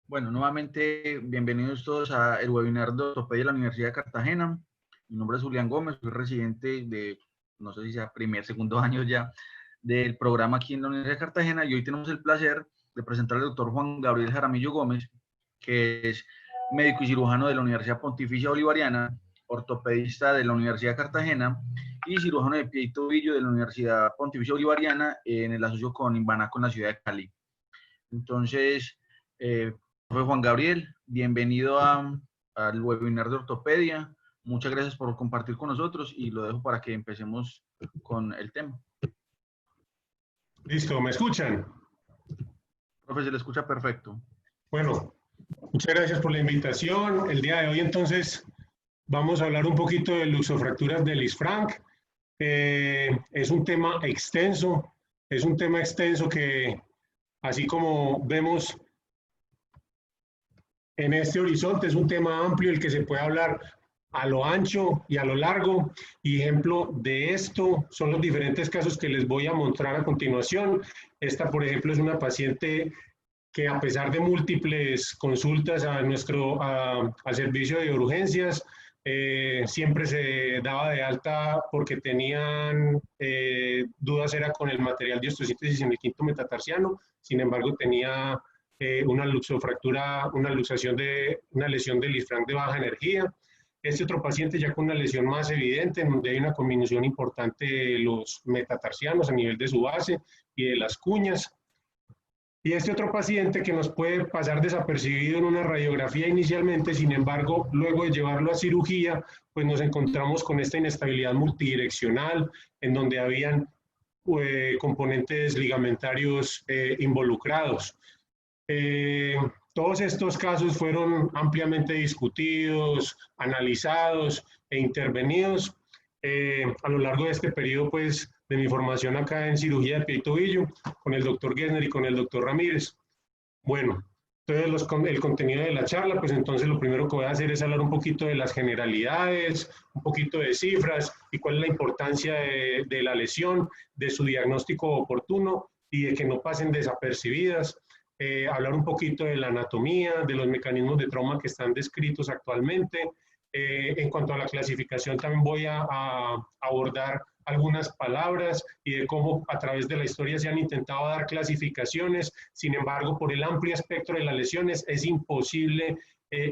Bueno, nuevamente bienvenidos todos al webinar de ortopedia de la Universidad de Cartagena. Mi nombre es Julián Gómez, soy residente de, no sé si sea segundo año ya, del programa aquí en la Universidad de Cartagena, y hoy tenemos el placer de presentar al doctor Juan Gabriel Jaramillo Gómez, que es médico y cirujano de la Universidad Pontificia Bolivariana, ortopedista de la Universidad de Cartagena y cirujano de pie y tobillo de la Universidad Pontificia Bolivariana en el asocio con Imbanaco en la ciudad de Cali. Entonces, profe Juan Gabriel, bienvenido al webinar de ortopedia. Muchas gracias por compartir con nosotros y lo dejo para que empecemos con el tema. Listo, ¿me escuchan? Profe, se le escucha perfecto. Bueno, muchas gracias por la invitación. El día de hoy, entonces, vamos a hablar un poquito de luxofracturas de Lisfranc. Es un tema extenso, que, así como vemos en este horizonte, es un tema amplio el que se puede hablar a lo ancho y a lo largo, y ejemplo de esto son los diferentes casos que les voy a mostrar a continuación. Esta, por ejemplo, es una paciente que a pesar de múltiples consultas al servicio de urgencias, siempre se daba de alta porque tenían dudas era con el material de osteosíntesis en el quinto metatarsiano. Sin embargo, tenía una luxofractura, una lesión de Lisfranc de baja energía. Este otro paciente ya con una lesión más evidente, en donde hay una combinación importante de los metatarsianos a nivel de su base y de las cuñas. Y este otro paciente que nos puede pasar desapercibido en una radiografía inicialmente, sin embargo, luego de llevarlo a cirugía, pues nos encontramos con esta inestabilidad multidireccional, en donde habían componentes ligamentarios involucrados. Todos estos casos fueron ampliamente discutidos, analizados e intervenidos a lo largo de este periodo, pues, de mi formación acá en cirugía de pie y tobillo, con el doctor Gessner y con el doctor Ramírez. Bueno, entonces el contenido de la charla, pues entonces lo primero que voy a hacer es hablar un poquito de las generalidades, un poquito de cifras y cuál es la importancia de la lesión, de su diagnóstico oportuno y de que no pasen desapercibidas. Hablar un poquito de la anatomía, de los mecanismos de trauma que están descritos actualmente. En cuanto a la clasificación, también voy a abordar algunas palabras y de cómo a través de la historia se han intentado dar clasificaciones. Sin embargo, por el amplio espectro de las lesiones es imposible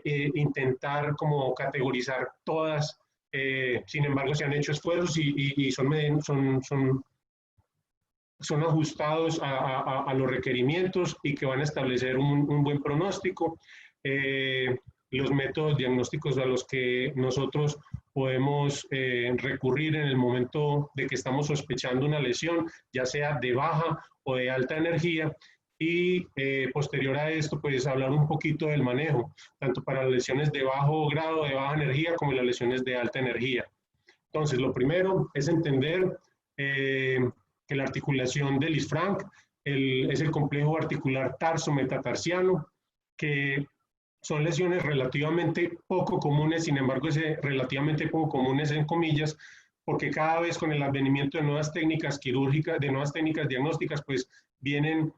intentar como categorizar todas. Sin embargo, se han hecho esfuerzos y son ajustados a los requerimientos y que van a establecer un buen pronóstico. Los métodos diagnósticos a los que nosotros podemos recurrir en el momento de que estamos sospechando una lesión, ya sea de baja o de alta energía, y posterior a esto, pues hablar un poquito del manejo, tanto para las lesiones de bajo grado, de baja energía, como las lesiones de alta energía. Entonces, lo primero es entender que la articulación de Lisfranc es el complejo articular tarso-metatarsiano, que son lesiones relativamente poco comunes, sin embargo, relativamente poco comunes en comillas, porque cada vez con el advenimiento de nuevas técnicas quirúrgicas, de nuevas técnicas diagnósticas, pues vienen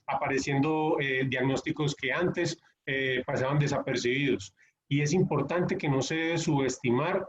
apareciendo diagnósticos que antes pasaban desapercibidos. Y es importante que no se debe subestimar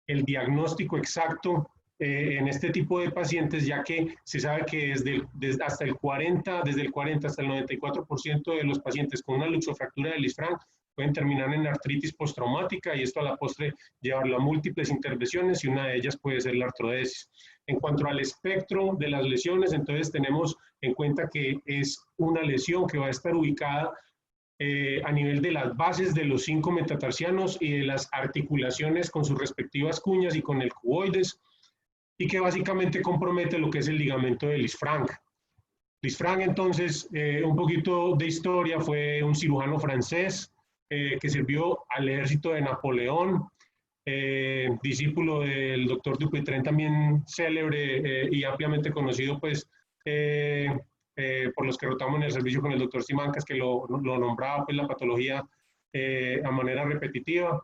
el diagnóstico exacto en este tipo de pacientes, ya que se sabe que desde el 40 hasta el 94% de los pacientes con una luxofractura de Lisfranc pueden terminar en artritis postraumática, y esto a la postre llevarlo a múltiples intervenciones, y una de ellas puede ser la artrodesis. En cuanto al espectro de las lesiones, entonces tenemos en cuenta que es una lesión que va a estar ubicada a nivel de las bases de los 5 metatarsianos y de las articulaciones con sus respectivas cuñas y con el cuboides, y que básicamente compromete lo que es el ligamento de Lisfranc. Lisfranc, entonces, un poquito de historia, fue un cirujano francés que sirvió al ejército de Napoleón, discípulo del doctor Dupuytren, también célebre y ampliamente conocido, pues, por los que rotamos en el servicio con el doctor Simancas, que lo nombraba, pues, la patología a manera repetitiva.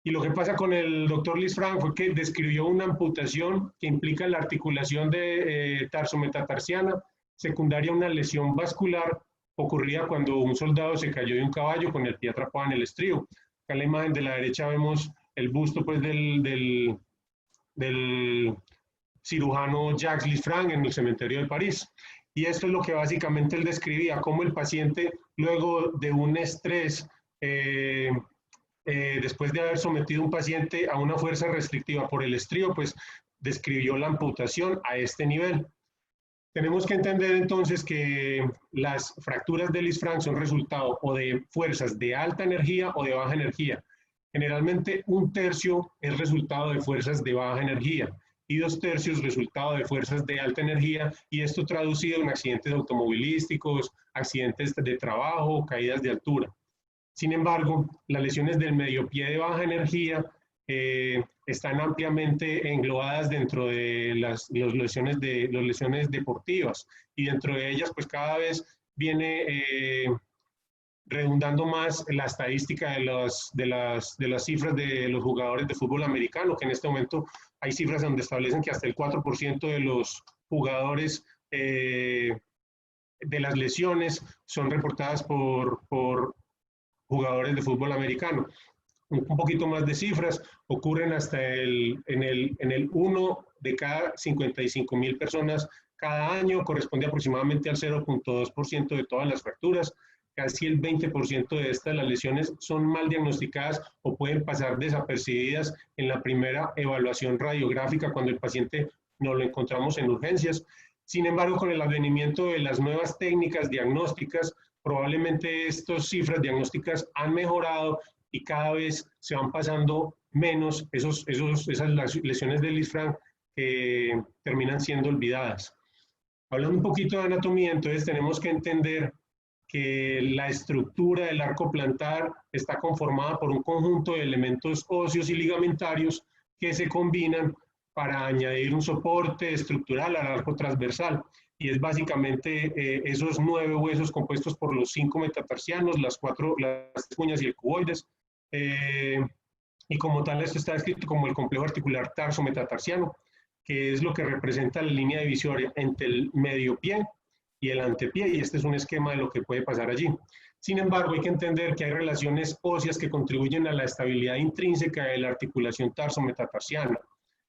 Y lo que pasa con el doctor Lisfranc fue que describió una amputación que implica la articulación de tarsometatarsiana, secundaria a una lesión vascular ocurría cuando un soldado se cayó de un caballo con el pie atrapado en el estribo. Acá en la imagen de la derecha vemos el busto pues, del cirujano Jacques Lisfranc en el cementerio de París. Y esto es lo que básicamente él describía, cómo el paciente, luego de un estrés, después de haber sometido a un paciente a una fuerza restrictiva por el estribo, pues describió la amputación a este nivel. Tenemos que entender entonces que las fracturas de Lisfranc son resultado o de fuerzas de alta energía o de baja energía. Generalmente un tercio es resultado de fuerzas de baja energía y 2/3 resultado de fuerzas de alta energía, y esto traducido en accidentes automovilísticos, accidentes de trabajo, caídas de altura. Sin embargo, las lesiones del medio pie de baja energía están ampliamente englobadas dentro de las lesiones deportivas, y dentro de ellas pues cada vez viene redundando más la estadística de las cifras de los jugadores de fútbol americano, que en este momento hay cifras donde establecen que hasta el 4% de los jugadores de las lesiones son reportadas por jugadores de fútbol americano. Un poquito más de cifras, ocurren hasta en el 1 de cada 55,000 personas cada año, corresponde aproximadamente al 0.2% de todas las fracturas. Casi el 20% de estas las lesiones son mal diagnosticadas o pueden pasar desapercibidas en la primera evaluación radiográfica cuando el paciente no lo encontramos en urgencias. Sin embargo, con el advenimiento de las nuevas técnicas diagnósticas, probablemente estas cifras diagnósticas han mejorado y cada vez se van pasando menos esas lesiones de Lisfranc que terminan siendo olvidadas. Hablando un poquito de anatomía, entonces tenemos que entender que la estructura del arco plantar está conformada por un conjunto de elementos óseos y ligamentarios que se combinan para añadir un soporte estructural al arco transversal. Y es básicamente esos 9 huesos compuestos por los 5 metatarsianos, las 3 cuñas y el cuboides. Y como tal, esto está descrito como el complejo articular tarso-metatarsiano, que es lo que representa la línea divisoria entre el medio pie y el antepié, y este es un esquema de lo que puede pasar allí. Sin embargo, hay que entender que hay relaciones óseas que contribuyen a la estabilidad intrínseca de la articulación tarso-metatarsiana.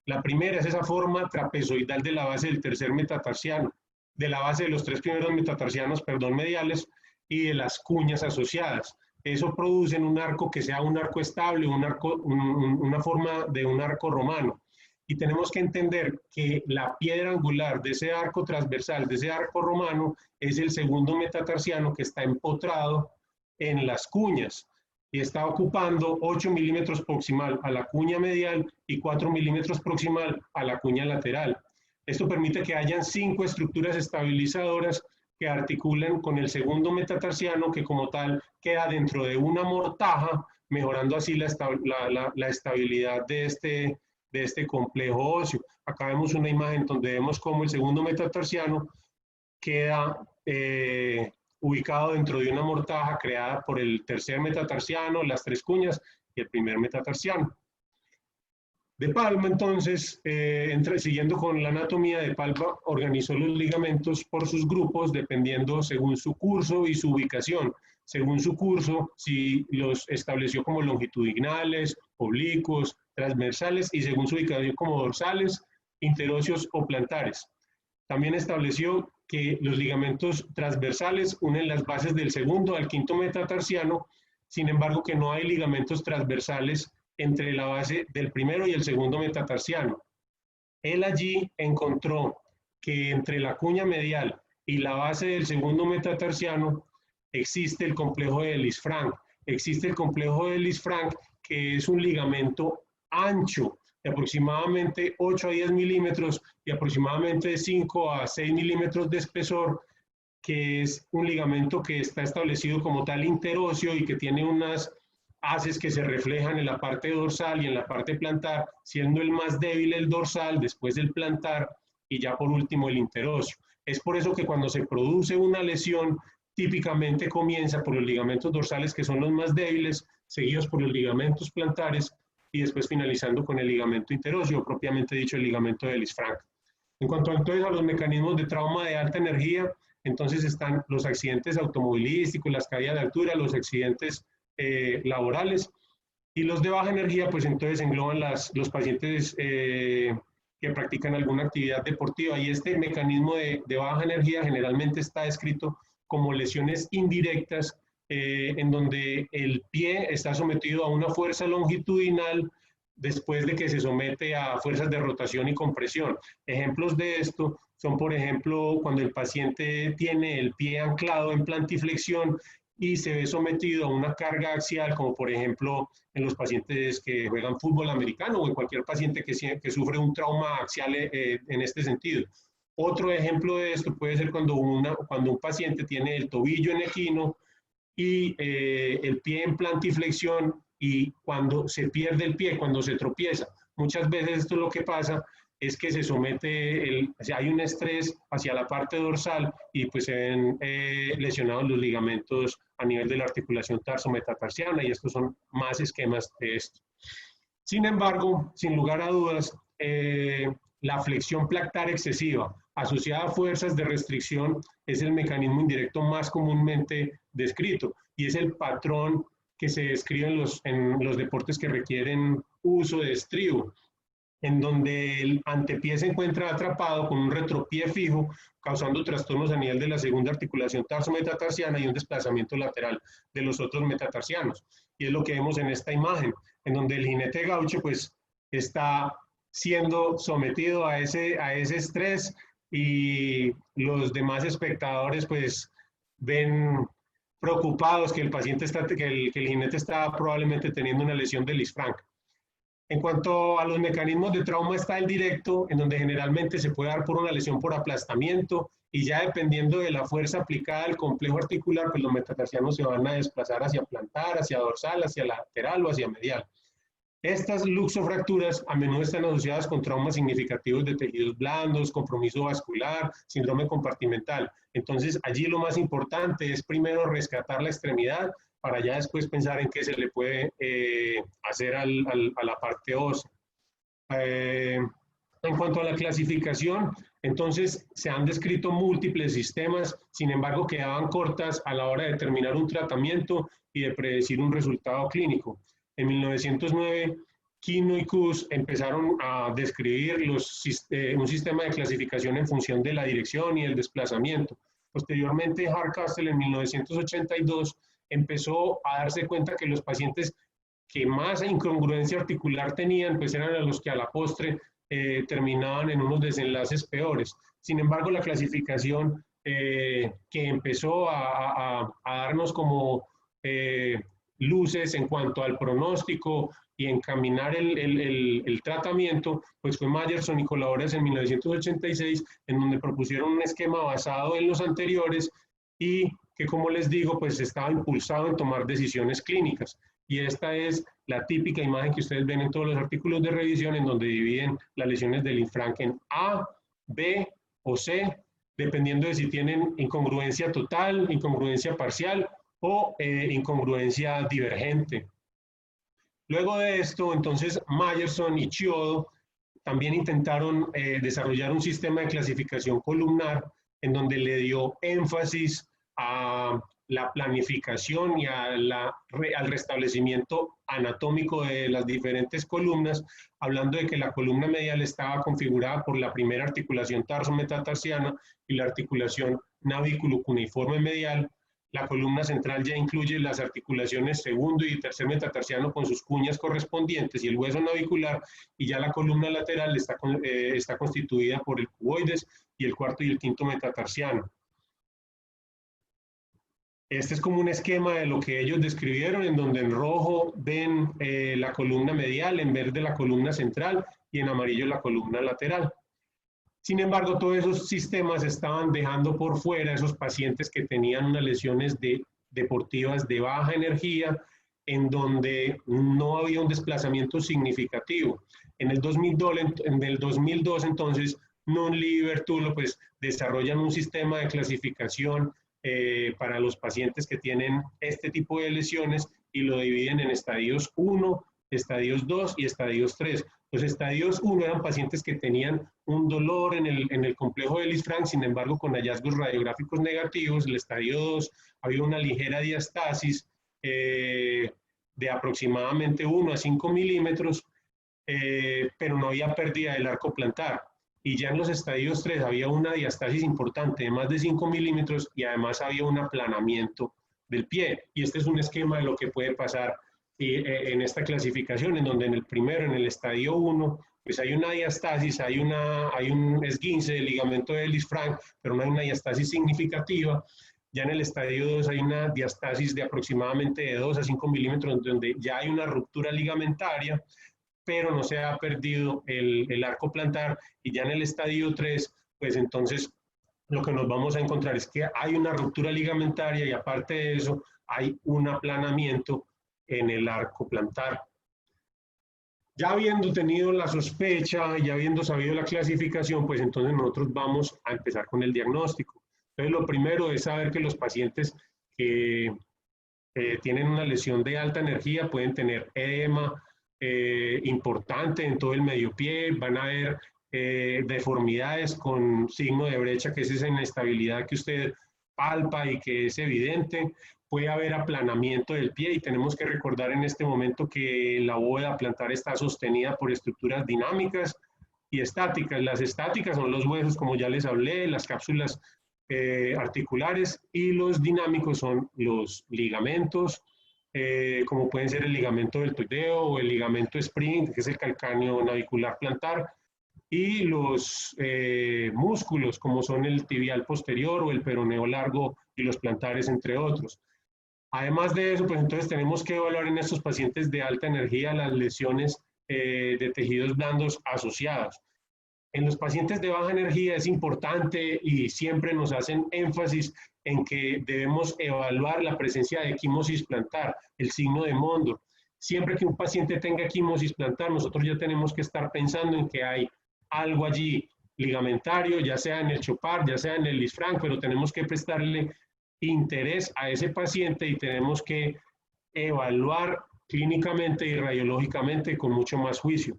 La primera es esa forma trapezoidal de la base del tercer metatarsiano, de la base de los 3 primeros metatarsianos, mediales, y de las cuñas asociadas. Eso produce un arco que sea un arco estable, una forma de un arco romano. Y tenemos que entender que la piedra angular de ese arco transversal, de ese arco romano, es el segundo metatarsiano que está empotrado en las cuñas y está ocupando 8 milímetros proximal a la cuña medial y 4 milímetros proximal a la cuña lateral. Esto permite que hayan 5 estructuras estabilizadoras que articulan con el segundo metatarsiano, que como tal queda dentro de una mortaja, mejorando así la estabilidad de este complejo óseo. Acá vemos una imagen donde vemos cómo el segundo metatarsiano queda ubicado dentro de una mortaja creada por el tercer metatarsiano, las 3 cuñas y el primer metatarsiano. De Palma, entonces, siguiendo con la anatomía, De Palma organizó los ligamentos por sus grupos dependiendo según su curso y su ubicación. Según su curso, si los estableció como longitudinales, oblicuos, transversales, y según su ubicación como dorsales, interóseos o plantares. También estableció que los ligamentos transversales unen las bases del segundo al quinto metatarsiano, sin embargo que no hay ligamentos transversales entre la base del primero y el segundo metatarsiano. Él allí encontró que entre la cuña medial y la base del segundo metatarsiano existe el complejo de Lisfranc. Existe el complejo de Lisfranc, que es un ligamento ancho de aproximadamente 8 a 10 milímetros y aproximadamente 5 a 6 milímetros de espesor, que es un ligamento que está establecido como tal interóseo y que tiene unas haces que se reflejan en la parte dorsal y en la parte plantar, siendo el más débil el dorsal, después el plantar y ya por último el interóseo. Es por eso que cuando se produce una lesión, típicamente comienza por los ligamentos dorsales, que son los más débiles, seguidos por los ligamentos plantares y después finalizando con el ligamento interóseo, propiamente dicho el ligamento de Lisfranc. En cuanto entonces a los mecanismos de trauma de alta energía, Entonces están los accidentes automovilísticos, las caídas de altura, los accidentes laborales. Y los de baja energía, pues entonces engloban los pacientes que practican alguna actividad deportiva. Y este mecanismo de baja energía generalmente está descrito como lesiones indirectas, en donde el pie está sometido a una fuerza longitudinal después de que se somete a fuerzas de rotación y compresión. Ejemplos de esto son, por ejemplo, cuando el paciente tiene el pie anclado en plantiflexión y se ve sometido a una carga axial, como por ejemplo en los pacientes que juegan fútbol americano o en cualquier paciente que sufre un trauma axial en este sentido. Otro ejemplo de esto puede ser cuando un paciente tiene el tobillo en equino y el pie en plantiflexión, y cuando se pierde el pie, cuando se tropieza. Muchas veces esto lo que pasa es que se somete, hay un estrés hacia la parte dorsal y pues se ven lesionados los ligamentos a nivel de la articulación tarso-metatarsiana, y estos son más esquemas de esto. Sin embargo, sin lugar a dudas, la flexión plantar excesiva asociada a fuerzas de restricción es el mecanismo indirecto más comúnmente descrito, y es el patrón que se describe en los deportes que requieren uso de estribo, en donde el antepié se encuentra atrapado con un retropié fijo, causando trastornos a nivel de la segunda articulación tarso-metatarsiana y un desplazamiento lateral de los otros metatarsianos. Y es lo que vemos en esta imagen, en donde el jinete gaucho pues está siendo sometido a ese estrés, y los demás espectadores pues ven preocupados que el jinete está probablemente teniendo una lesión de Lisfranc. En cuanto a los mecanismos de trauma, está el directo, en donde generalmente se puede dar por una lesión por aplastamiento, y ya dependiendo de la fuerza aplicada al complejo articular, pues los metatarsianos se van a desplazar hacia plantar, hacia dorsal, hacia lateral o hacia medial. Estas luxofracturas a menudo están asociadas con traumas significativos de tejidos blandos, compromiso vascular, síndrome compartimental. Entonces, allí lo más importante es primero rescatar la extremidad, para ya después pensar en qué se le puede hacer a la parte ósea. En cuanto a la clasificación, entonces se han descrito múltiples sistemas, sin embargo quedaban cortas a la hora de determinar un tratamiento y de predecir un resultado clínico. En 1909, Kino y Kuss empezaron a describir un sistema de clasificación en función de la dirección y el desplazamiento. Posteriormente, Hardcastle en 1982 empezó a darse cuenta que los pacientes que más incongruencia articular tenían, pues eran los que a la postre terminaban en unos desenlaces peores. Sin embargo, la clasificación que empezó a darnos como luces en cuanto al pronóstico y encaminar el tratamiento, pues fue Myerson y colaboradores en 1986, en donde propusieron un esquema basado en los anteriores y que, como les digo, pues estaba impulsado en tomar decisiones clínicas. Y esta es la típica imagen que ustedes ven en todos los artículos de revisión, en donde dividen las lesiones del Lisfranc en A, B o C, dependiendo de si tienen incongruencia total, incongruencia parcial o incongruencia divergente. Luego de esto, entonces, Myerson y Chiodo también intentaron desarrollar un sistema de clasificación columnar en donde le dio énfasis a la planificación y al restablecimiento anatómico de las diferentes columnas, hablando de que la columna medial estaba configurada por la primera articulación tarso-metatarsiana y la articulación navículo-cuneiforme medial. La columna central ya incluye las articulaciones segundo y tercer metatarsiano con sus cuñas correspondientes y el hueso navicular, y ya la columna lateral está constituida por el cuboides y el cuarto y el quinto metatarsiano. Este es como un esquema de lo que ellos describieron, en donde en rojo ven la columna medial, en verde la columna central y en amarillo la columna lateral. Sin embargo, todos esos sistemas estaban dejando por fuera esos pacientes que tenían unas lesiones deportivas de baja energía, en donde no había un desplazamiento significativo. En el 2002 entonces, Nunley y Bertullo pues desarrollan un sistema de clasificación para los pacientes que tienen este tipo de lesiones, y lo dividen en estadios 1, estadios 2 y estadios 3, Los estadios 1 eran pacientes que tenían un dolor en el complejo de Lisfranc, sin embargo, con hallazgos radiográficos negativos. El estadio 2 había una ligera diastasis de aproximadamente 1 a 5 milímetros, pero no había pérdida del arco plantar. Y ya en los estadios 3 había una diastasis importante de más de 5 milímetros y además había un aplanamiento del pie. Y este es un esquema de lo que puede pasar en esta clasificación, en donde en el primero, en el estadio 1, pues hay una diastasis, hay un esguince del ligamento de Lisfranc, pero no hay una diastasis significativa. Ya en el estadio 2 hay una diastasis de aproximadamente de 2 a 5 milímetros, donde ya hay una ruptura ligamentaria, pero no se ha perdido el arco plantar. Y ya en el estadio 3, pues entonces lo que nos vamos a encontrar es que hay una ruptura ligamentaria y aparte de eso hay un aplanamiento en el arco plantar. Ya habiendo tenido la sospecha, ya habiendo sabido la clasificación, pues entonces nosotros vamos a empezar con el diagnóstico. Entonces lo primero es saber que los pacientes que tienen una lesión de alta energía pueden tener edema importante en todo el medio pie, van a haber deformidades con signo de brecha, que es esa inestabilidad que usted palpa y que es evidente. Puede haber aplanamiento del pie y tenemos que recordar en este momento que la bóveda plantar está sostenida por estructuras dinámicas y estáticas. Las estáticas son los huesos, como ya les hablé, las cápsulas articulares, y los dinámicos son los ligamentos, como pueden ser el ligamento deltoideo o el ligamento spring, que es el calcáneo navicular plantar, y los músculos, como son el tibial posterior o el peroneo largo y los plantares, entre otros. Además de eso, pues entonces tenemos que evaluar en estos pacientes de alta energía las lesiones de tejidos blandos asociados. En los pacientes de baja energía es importante y siempre nos hacen énfasis en que debemos evaluar la presencia de equimosis plantar, el signo de Mondor. Siempre que un paciente tenga equimosis plantar, nosotros ya tenemos que estar pensando en que hay algo allí ligamentario, ya sea en el Chopard, ya sea en el Lisfranc, pero tenemos que prestarle interés a ese paciente y tenemos que evaluar clínicamente y radiológicamente con mucho más juicio.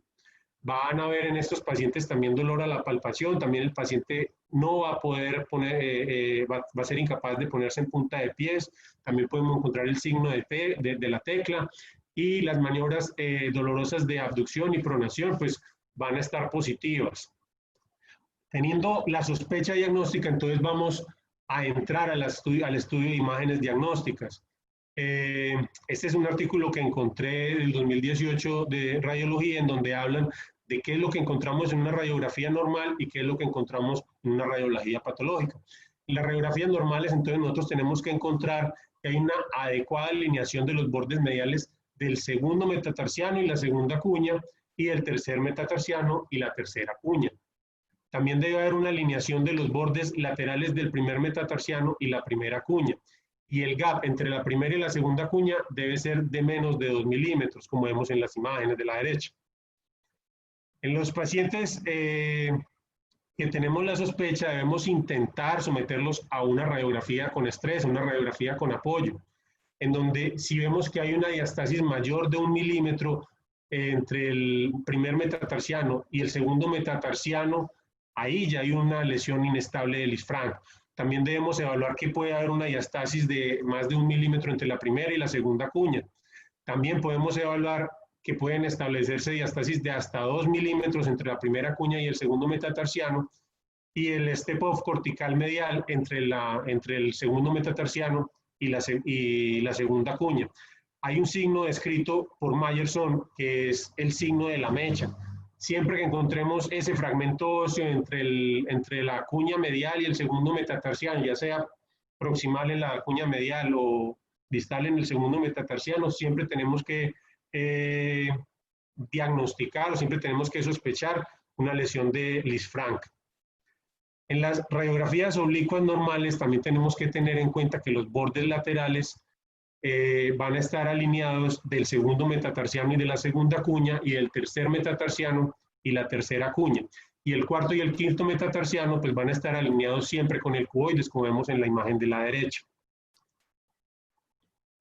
Van a ver en estos pacientes también dolor a la palpación, también el paciente no va a poder poner, va a ser incapaz de ponerse en punta de pies, también podemos encontrar el signo de la tecla, y las maniobras dolorosas de abducción y pronación pues van a estar positivas. Teniendo la sospecha diagnóstica, entonces vamos a entrar al estudio de imágenes diagnósticas. Este es un artículo que encontré del 2018 de radiología, en donde hablan de qué es lo que encontramos en una radiografía normal y qué es lo que encontramos en una radiología patológica. En las radiografías normales, entonces nosotros tenemos que encontrar que hay una adecuada alineación de los bordes mediales del segundo metatarsiano y la segunda cuña, y del tercer metatarsiano y la tercera cuña. También debe haber una alineación de los bordes laterales del primer metatarsiano y la primera cuña. Y el gap entre la primera y la segunda cuña debe ser de menos de 2 milímetros, como vemos en las imágenes de la derecha. En los pacientes que tenemos la sospecha, debemos intentar someterlos a una radiografía con estrés, una radiografía con apoyo, en donde si vemos que hay una diastasis mayor de 1 milímetro entre el primer metatarsiano y el segundo metatarsiano, ahí ya hay una lesión inestable de Lisfranc. También debemos evaluar que puede haber una diastasis de más de 1 milímetro entre la primera y la segunda cuña. También podemos evaluar que pueden establecerse diastasis de hasta 2 milímetros entre la primera cuña y el segundo metatarsiano, y el step-off cortical medial entre el segundo metatarsiano y la segunda cuña. Hay un signo descrito por Myerson que es el signo de la mecha. Siempre que encontremos ese fragmento óseo entre la cuña medial y el segundo metatarsiano, ya sea proximal en la cuña medial o distal en el segundo metatarsiano, siempre tenemos que diagnosticar, o siempre tenemos que sospechar una lesión de Lisfranc. En las radiografías oblicuas normales también tenemos que tener en cuenta que los bordes laterales van a estar alineados del segundo metatarsiano y de la segunda cuña, y del tercer metatarsiano y la tercera cuña. Y el cuarto y el quinto metatarsiano pues van a estar alineados siempre con el cuboides, como vemos en la imagen de la derecha.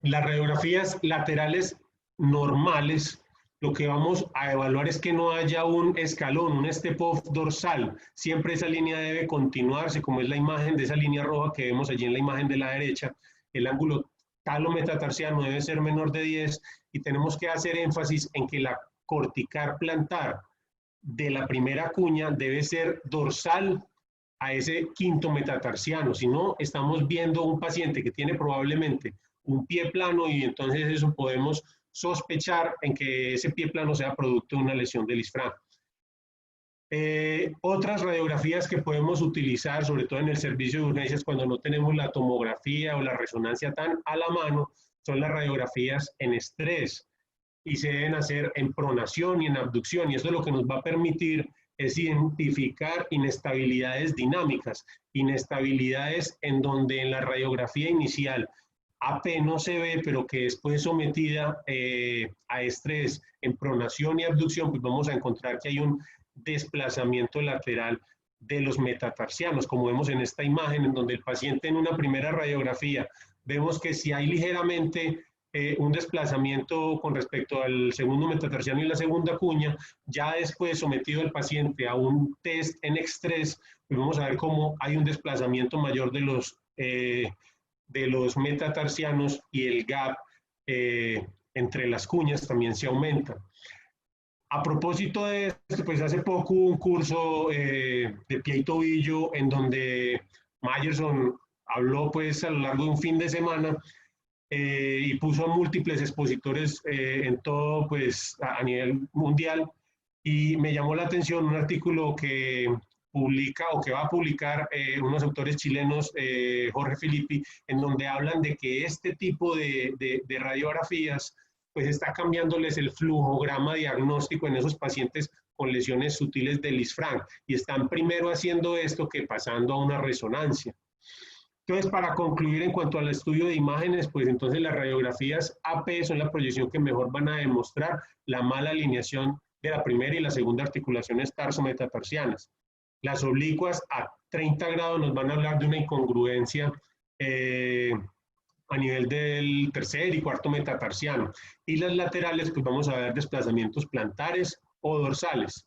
Las radiografías laterales normales lo que vamos a evaluar es que no haya un escalón, un step-off dorsal. Siempre esa línea debe continuarse, como es la imagen de esa línea roja que vemos allí en la imagen de la derecha. El ángulo talo-metatarsiano debe ser menor de 10 y tenemos que hacer énfasis en que la cortical plantar de la primera cuña debe ser dorsal a ese quinto metatarsiano. Si no, estamos viendo un paciente que tiene probablemente un pie plano y entonces eso podemos sospechar en que ese pie plano sea producto de una lesión del isfrán. Otras radiografías que podemos utilizar, sobre todo en el servicio de urgencias, cuando no tenemos la tomografía o la resonancia tan a la mano, son las radiografías en estrés y se deben hacer en pronación y en abducción, y eso lo que nos va a permitir es identificar inestabilidades dinámicas, inestabilidades en donde en la radiografía inicial AP no se ve, pero que después sometida a estrés en pronación y abducción, pues vamos a encontrar que hay un desplazamiento lateral de los metatarsianos, como vemos en esta imagen, en donde el paciente en una primera radiografía vemos que si hay ligeramente un desplazamiento con respecto al segundo metatarsiano y la segunda cuña, ya después sometido el paciente a un test en estrés, pues vamos a ver cómo hay un desplazamiento mayor de los metatarsianos y el gap entre las cuñas también se aumenta. A propósito de esto, pues hace poco hubo un curso de pie y tobillo en donde Myerson habló pues a lo largo de un fin de semana y puso a múltiples expositores en todo pues a nivel mundial, y me llamó la atención un artículo que publica o que va a publicar unos autores chilenos, Jorge Filippi, en donde hablan de que este tipo de radiografías pues está cambiándoles el flujograma diagnóstico en esos pacientes con lesiones sutiles del isfrán, y están primero haciendo esto que pasando a una resonancia. Entonces, para concluir en cuanto al estudio de imágenes, pues entonces las radiografías AP son la proyección que mejor van a demostrar la mala alineación de la primera y la segunda articulaciones tarso-metatarsianas. Las oblicuas a 30 grados nos van a hablar de una incongruencia a nivel del tercer y cuarto metatarsiano. Y las laterales, pues vamos a ver desplazamientos plantares o dorsales.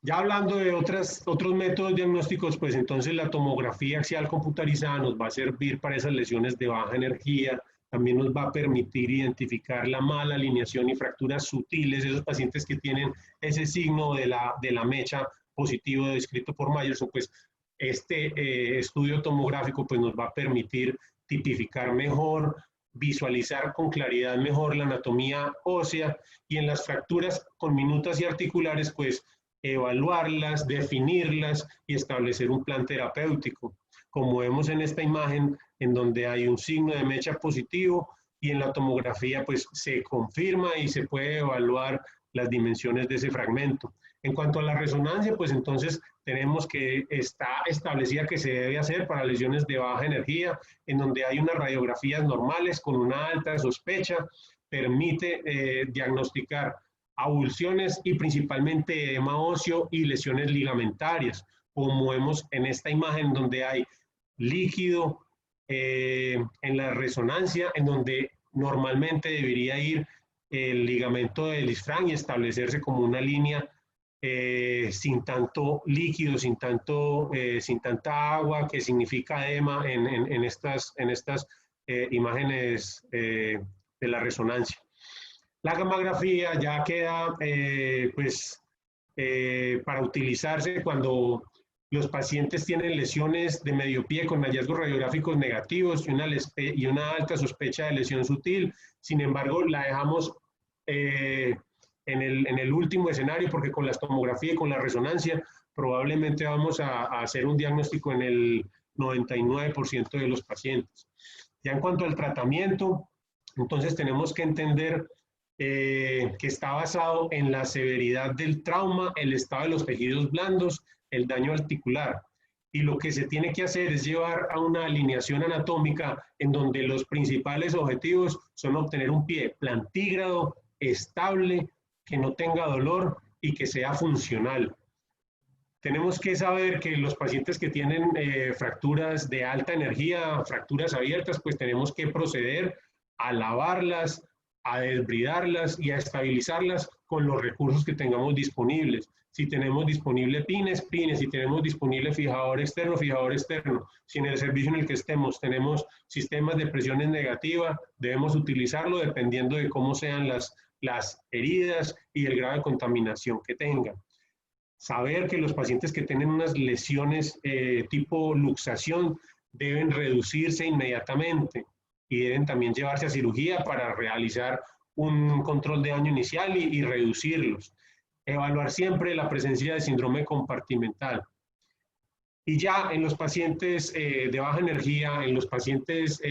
Ya hablando de otros métodos diagnósticos, pues entonces la tomografía axial computarizada nos va a servir para esas lesiones de baja energía, también nos va a permitir identificar la mala alineación y fracturas sutiles, esos pacientes que tienen ese signo de la mecha positivo descrito por Myerson, pues este estudio tomográfico pues nos va a permitir tipificar mejor, visualizar con claridad mejor la anatomía ósea, y en las fracturas conminutas y articulares pues evaluarlas, definirlas y establecer un plan terapéutico, como vemos en esta imagen en donde hay un signo de mecha positivo, y en la tomografía pues se confirma y se puede evaluar las dimensiones de ese fragmento. En cuanto a la resonancia, pues entonces tenemos que está establecida que se debe hacer para lesiones de baja energía, en donde hay unas radiografías normales con una alta sospecha, permite diagnosticar avulsiones y principalmente edema óseo y lesiones ligamentarias, como vemos en esta imagen donde hay líquido en la resonancia, en donde normalmente debería ir el ligamento del isfrán y establecerse como una línea sin tanto líquido, sin tanta agua, que significa edema en estas imágenes de la resonancia. La gammagrafía ya queda para utilizarse cuando los pacientes tienen lesiones de medio pie con hallazgos radiográficos negativos y una alta sospecha de lesión sutil. Sin embargo, la dejamos en el último escenario, porque con la tomografía y con la resonancia probablemente vamos a hacer un diagnóstico en el 99% de los pacientes. Ya en cuanto al tratamiento, entonces tenemos que entender que está basado en la severidad del trauma, el estado de los tejidos blandos, el daño articular. Y lo que se tiene que hacer es llevar a una alineación anatómica en donde los principales objetivos son obtener un pie plantígrado, estable, que no tenga dolor y que sea funcional. Tenemos que saber que los pacientes que tienen fracturas de alta energía, fracturas abiertas, pues tenemos que proceder a lavarlas, a desbridarlas y a estabilizarlas con los recursos que tengamos disponibles. Si tenemos disponible pines, si tenemos disponible fijador externo. Si en el servicio en el que estemos tenemos sistemas de presiones negativa, debemos utilizarlo dependiendo de cómo sean las heridas y el grado de contaminación que tengan. Saber que los pacientes que tienen unas lesiones tipo luxación deben reducirse inmediatamente y deben también llevarse a cirugía para realizar un control de daño inicial y reducirlos. Evaluar siempre la presencia de síndrome compartimental. Y ya en los pacientes de baja energía, en los pacientes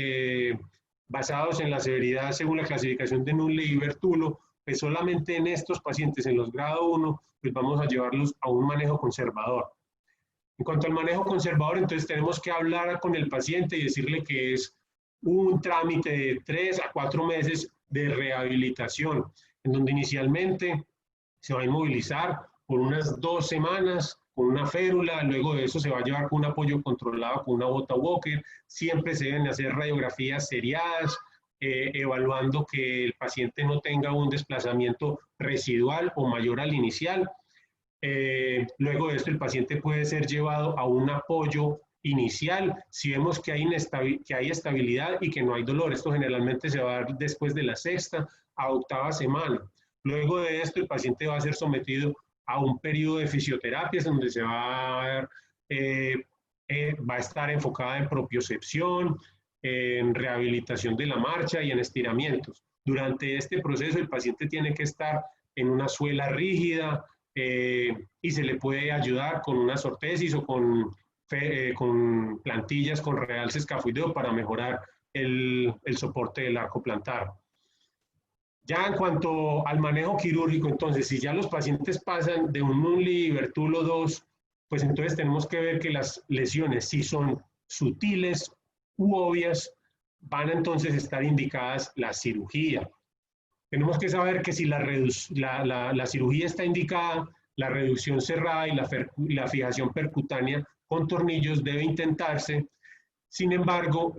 basados en la severidad según la clasificación de Null y Bertulo, pues solamente en estos pacientes, en los grado 1, pues vamos a llevarlos a un manejo conservador. En cuanto al manejo conservador, entonces tenemos que hablar con el paciente y decirle que es un trámite de 3 a 4 meses de rehabilitación, en donde inicialmente se va a inmovilizar por unas 2 semanas con una férula, luego de eso se va a llevar con un apoyo controlado con una bota Walker, siempre se deben hacer radiografías seriadas, evaluando que el paciente no tenga un desplazamiento residual o mayor al inicial. Luego de esto el paciente puede ser llevado a un apoyo inicial si vemos que hay estabilidad y que no hay dolor. Esto generalmente se va a dar después de la 6ª a 8ª semana. Luego de esto, el paciente va a ser sometido a un periodo de fisioterapias donde se va a estar enfocada en propiocepción, en rehabilitación de la marcha y en estiramientos. Durante este proceso, el paciente tiene que estar en una suela rígida y se le puede ayudar con unas ortesis o con plantillas con realce escafoideo para mejorar el soporte del arco plantar. Ya en cuanto al manejo quirúrgico, entonces, si ya los pacientes pasan de un Nulli y Bertulo 2, pues entonces tenemos que ver que las lesiones, si son sutiles u obvias, van a entonces estar indicadas la cirugía. Tenemos que saber que si la cirugía está indicada, la reducción cerrada y la fijación percutánea con tornillos debe intentarse. Sin embargo,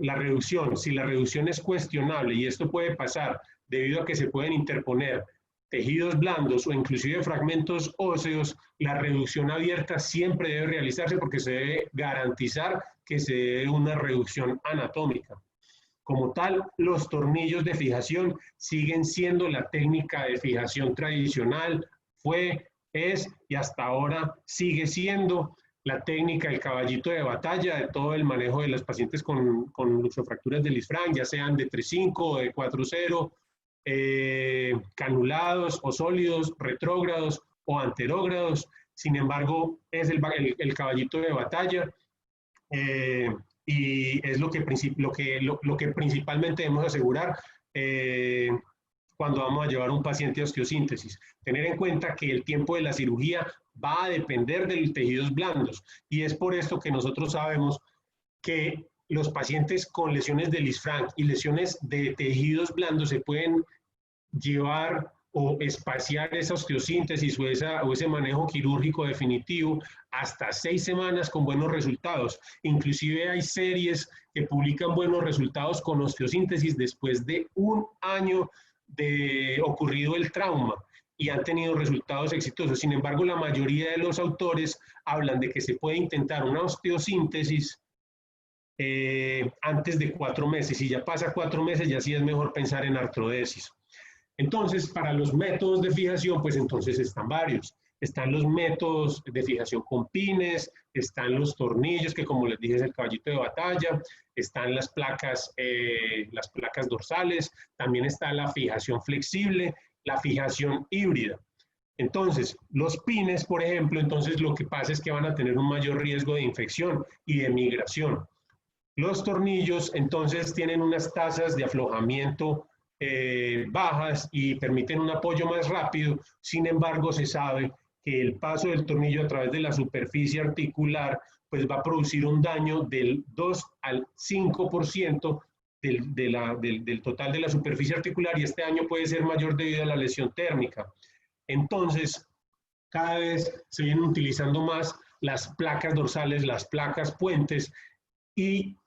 si la reducción es cuestionable, y esto puede pasar debido a que se pueden interponer tejidos blandos o inclusive fragmentos óseos, la reducción abierta siempre debe realizarse porque se debe garantizar que se dé una reducción anatómica. Como tal, los tornillos de fijación siguen siendo la técnica de fijación tradicional, es y hasta ahora sigue siendo la técnica del caballito de batalla de todo el manejo de los pacientes con luxofracturas de Lisfranc, ya sean de 3.5 o de 4.0, canulados o sólidos, retrógrados o anterógrados. Sin embargo, es el caballito de batalla y es lo que principalmente debemos asegurar cuando vamos a llevar a un paciente a osteosíntesis. Tener en cuenta que el tiempo de la cirugía va a depender de los tejidos blandos y es por esto que nosotros sabemos que los pacientes con lesiones de Lisfranc y lesiones de tejidos blandos se pueden llevar o espaciar esa osteosíntesis o ese manejo quirúrgico definitivo hasta 6 semanas con buenos resultados. Inclusive hay series que publican buenos resultados con osteosíntesis después de 1 año de ocurrido el trauma y han tenido resultados exitosos. Sin embargo, la mayoría de los autores hablan de que se puede intentar una osteosíntesis antes de 4 meses. Si ya pasa 4 meses, ya sí es mejor pensar en artrodesis. Entonces, para los métodos de fijación, pues entonces están varios. Están los métodos de fijación con pines, están los tornillos, que como les dije es el caballito de batalla, están las placas dorsales, también está la fijación flexible, la fijación híbrida. Entonces, los pines, por ejemplo, entonces lo que pasa es que van a tener un mayor riesgo de infección y de migración. Los tornillos, entonces, tienen unas tasas de aflojamiento bajas y permiten un apoyo más rápido. Sin embargo, se sabe que el paso del tornillo a través de la superficie articular pues va a producir un daño del 2 al 5% del total de la superficie articular y este daño puede ser mayor debido a la lesión térmica. Entonces, cada vez se vienen utilizando más las placas dorsales, las placas puentes y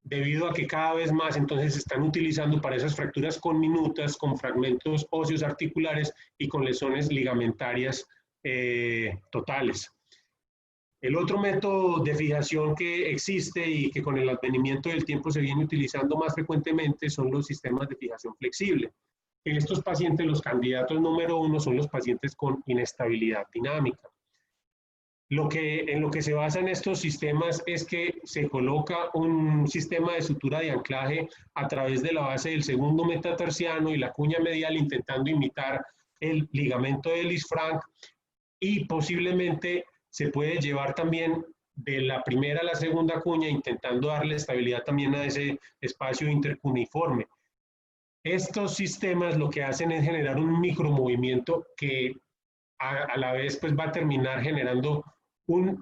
debido a que cada vez más entonces se están utilizando para esas fracturas conminutas, con fragmentos óseos articulares y con lesiones ligamentarias totales. El otro método de fijación que existe y que con el advenimiento del tiempo se viene utilizando más frecuentemente son los sistemas de fijación flexible. En estos pacientes, los candidatos número uno son los pacientes con inestabilidad dinámica. En lo que se basan estos sistemas es que se coloca un sistema de sutura de anclaje a través de la base del segundo metatarsiano y la cuña medial, intentando imitar el ligamento de Lisfranc, y posiblemente se puede llevar también de la primera a la segunda cuña, intentando darle estabilidad también a ese espacio intercuneiforme. Estos sistemas lo que hacen es generar un micromovimiento que a la vez pues va a terminar generando una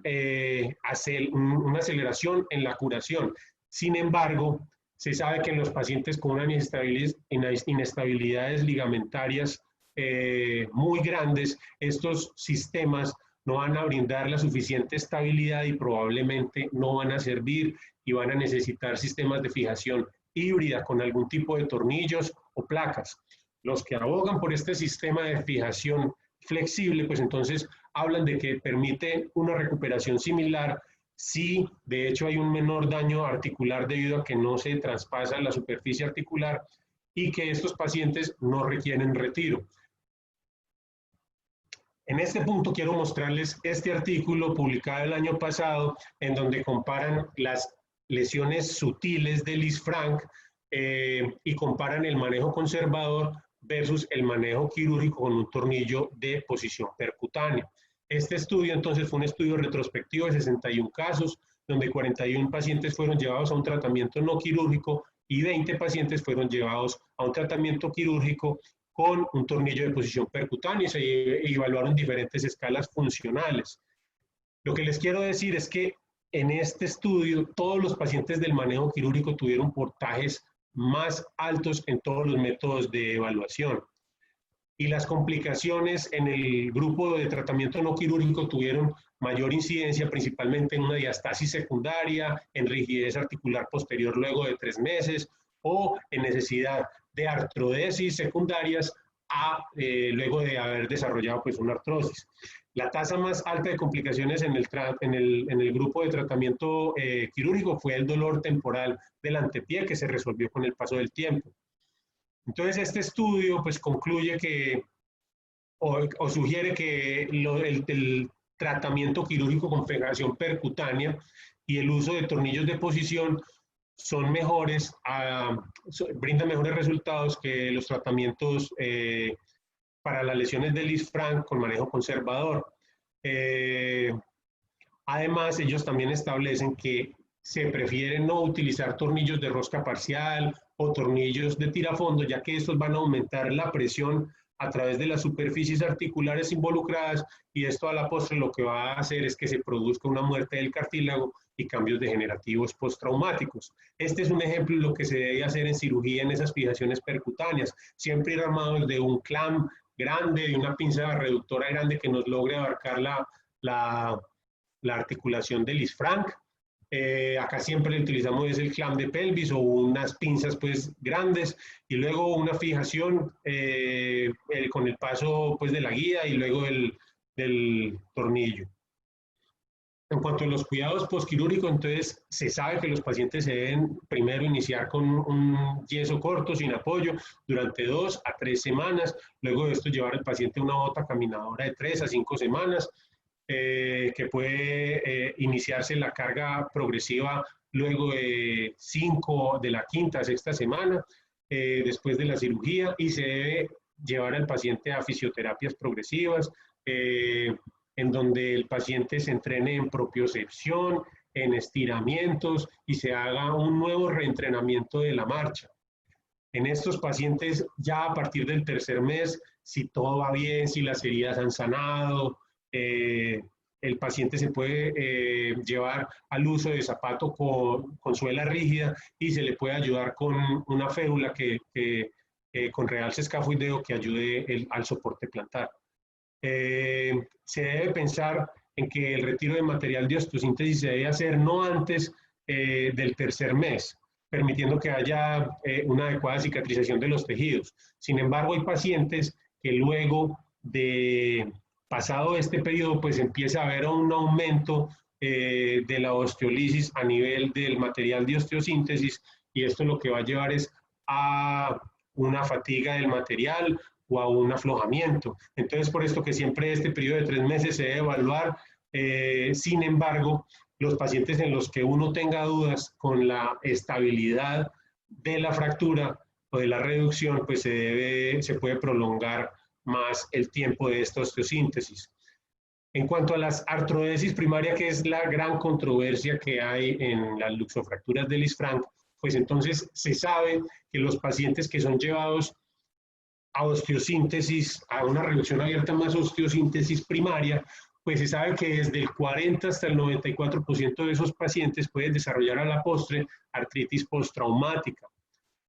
aceleración en la curación. Sin embargo, se sabe que en los pacientes con unas inestabilidades ligamentarias muy grandes, estos sistemas no van a brindar la suficiente estabilidad y probablemente no van a servir y van a necesitar sistemas de fijación híbrida con algún tipo de tornillos o placas. Los que abogan por este sistema de fijación flexible, pues entonces hablan de que permite una recuperación similar si de hecho hay un menor daño articular debido a que no se traspasa la superficie articular y que estos pacientes no requieren retiro. En este punto quiero mostrarles este artículo publicado el año pasado en donde comparan las lesiones sutiles de Lisfranc y comparan el manejo conservador versus el manejo quirúrgico con un tornillo de posición percutánea. Este estudio entonces fue un estudio retrospectivo de 61 casos, donde 41 pacientes fueron llevados a un tratamiento no quirúrgico y 20 pacientes fueron llevados a un tratamiento quirúrgico con un tornillo de posición percutánea y se evaluaron diferentes escalas funcionales. Lo que les quiero decir es que en este estudio todos los pacientes del manejo quirúrgico tuvieron puntajes más altos en todos los métodos de evaluación. Y las complicaciones en el grupo de tratamiento no quirúrgico tuvieron mayor incidencia, principalmente en una diastasis secundaria, en rigidez articular posterior luego de 3 meses o en necesidad de artrodesis secundarias luego de haber desarrollado pues, una artrosis. La tasa más alta de complicaciones en el grupo de tratamiento quirúrgico fue el dolor temporal del antepié, que se resolvió con el paso del tiempo. Entonces, este estudio pues, concluye que, o sugiere que el tratamiento quirúrgico con fijación percutánea y el uso de tornillos de posición son mejores, brindan mejores resultados que los tratamientos para las lesiones de Lisfranc con manejo conservador. Además, ellos también establecen que se prefiere no utilizar tornillos de rosca parcial o tornillos de tirafondo, ya que estos van a aumentar la presión a través de las superficies articulares involucradas y esto a la postre lo que va a hacer es que se produzca una muerte del cartílago y cambios degenerativos postraumáticos. Este es un ejemplo de lo que se debe hacer en cirugía en esas fijaciones percutáneas, siempre ir armados de un clamp grande, de una pinza reductora grande que nos logre abarcar la articulación de Lisfranc. Acá siempre utilizamos el clamp de pelvis o unas pinzas pues grandes y luego una fijación con el paso pues de la guía y luego del tornillo. En cuanto a los cuidados postquirúrgicos, entonces se sabe que los pacientes se deben primero iniciar con un yeso corto sin apoyo durante 2 a 3 semanas, luego de esto llevar al paciente a una bota caminadora de 3 a 5 semanas, que puede iniciarse la carga progresiva luego de 5 de la quinta a sexta semana, después de la cirugía, y se debe llevar al paciente a fisioterapias progresivas, en donde el paciente se entrene en propiocepción, en estiramientos y se haga un nuevo reentrenamiento de la marcha. En estos pacientes, ya a partir del 3er mes, si todo va bien, si las heridas han sanado, el paciente se puede llevar al uso de zapato con suela rígida y se le puede ayudar con una férula con realce escafoideo que ayude al soporte plantar. Se debe pensar en que el retiro de material de osteosíntesis se debe hacer no antes del 3er mes. permitiendo que haya una adecuada cicatrización de los tejidos. Sin embargo, hay pacientes que luego de pasado este periodo, pues empieza a haber un aumento de la osteolisis a nivel del material de osteosíntesis, y esto lo que va a llevar es a una fatiga del material o a un aflojamiento. Entonces, por esto que siempre este periodo de 3 meses se debe evaluar. Sin embargo, los pacientes en los que uno tenga dudas con la estabilidad de la fractura o de la reducción, pues se puede prolongar más el tiempo de esta osteosíntesis. En cuanto a las artrodesis primaria, que es la gran controversia que hay en las luxofracturas de Lisfranc, pues entonces se sabe que los pacientes que son llevados a osteosíntesis, a una reducción abierta más osteosíntesis primaria, pues se sabe que desde el 40 hasta el 94% de esos pacientes pueden desarrollar a la postre artritis postraumática.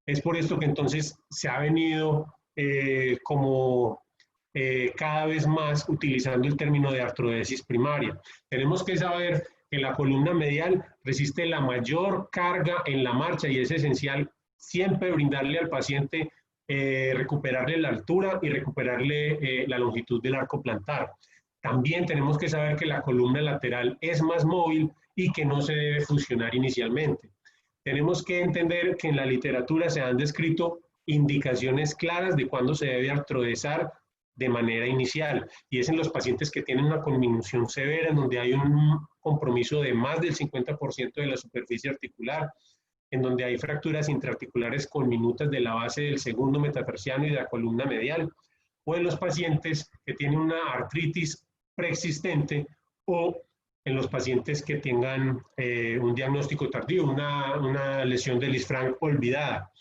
Es por esto que entonces se ha venido cada vez más utilizando el término de artrodesis primaria. Tenemos que saber que la columna medial resiste la mayor carga en la marcha y es esencial siempre brindarle al paciente, recuperarle la altura y recuperarle la longitud del arco plantar. También tenemos que saber que la columna lateral es más móvil y que no se debe fusionar inicialmente. Tenemos que entender que en la literatura se han descrito indicaciones claras de cuándo se debe artrodesar de manera inicial, y es en los pacientes que tienen una conminución severa, en donde hay un compromiso de más del 50% de la superficie articular, en donde hay fracturas intraarticulares conminutas de la base del segundo metatarsiano y de la columna medial, o en los pacientes que tienen una artritis preexistente, o en los pacientes que tengan un diagnóstico tardío, una lesión de Lisfranc olvidada.